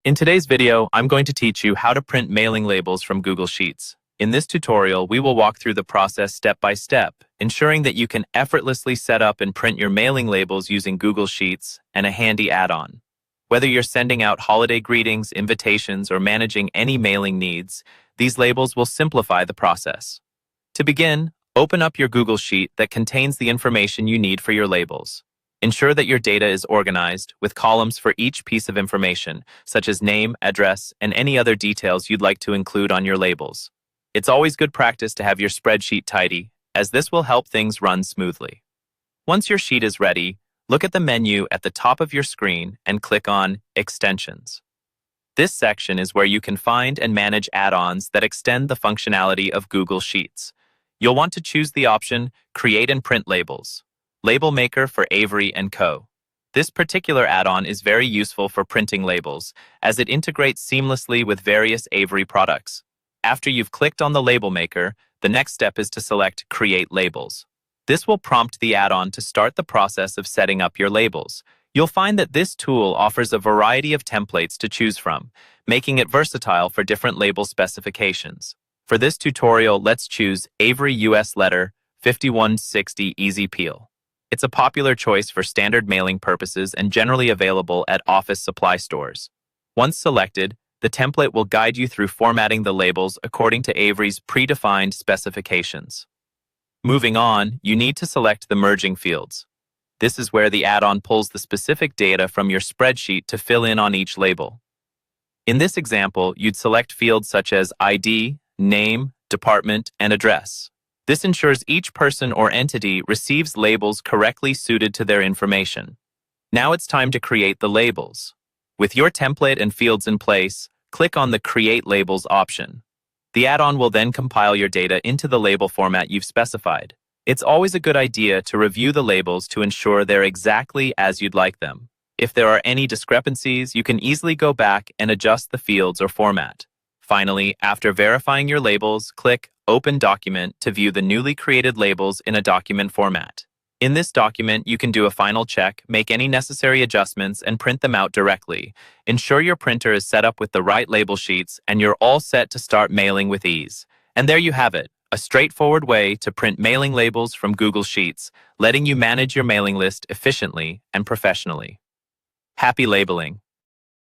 In today's video, I'm going to teach you how to print mailing labels from Google Sheets. In this tutorial, we will walk through the process step by step, ensuring that you can effortlessly set up and print your mailing labels using Google Sheets and a handy add-on. Whether you're sending out holiday greetings, invitations, or managing any mailing needs, these labels will simplify the process. To begin, open up your Google Sheet that contains the information you need for your labels. Ensure that your data is organized with columns for each piece of information, such as name, address, and any other details you'd like to include on your labels. It's always good practice to have your spreadsheet tidy, as this will help things run smoothly. Once your sheet is ready, look at the menu at the top of your screen and click on Extensions. This section is where you can find and manage add-ons that extend the functionality of Google Sheets. You'll want to choose the option Create and Print Labels. Label Maker for Avery & Co. This particular add-on is very useful for printing labels, as it integrates seamlessly with various Avery products. After you've clicked on the Label Maker, the next step is to select Create Labels. This will prompt the add-on to start the process of setting up your labels. You'll find that this tool offers a variety of templates to choose from, making it versatile for different label specifications. For this tutorial, let's choose Avery US Letter 5160 Easy Peel. It's a popular choice for standard mailing purposes and generally available at office supply stores. Once selected, the template will guide you through formatting the labels according to Avery's predefined specifications. Moving on, you need to select the merging fields. This is where the add-on pulls the specific data from your spreadsheet to fill in on each label. In this example, you'd select fields such as ID, name, department, and address. This ensures each person or entity receives labels correctly suited to their information. Now it's time to create the labels. With your template and fields in place, click on the Create Labels option. The add-on will then compile your data into the label format you've specified. It's always a good idea to review the labels to ensure they're exactly as you'd like them. If there are any discrepancies, you can easily go back and adjust the fields or format. Finally, after verifying your labels, click Open Document to view the newly created labels in a document format. In this document, you can do a final check, make any necessary adjustments, and print them out directly. Ensure your printer is set up with the right label sheets, and you're all set to start mailing with ease. And there you have it, a straightforward way to print mailing labels from Google Sheets, letting you manage your mailing list efficiently and professionally. Happy labeling!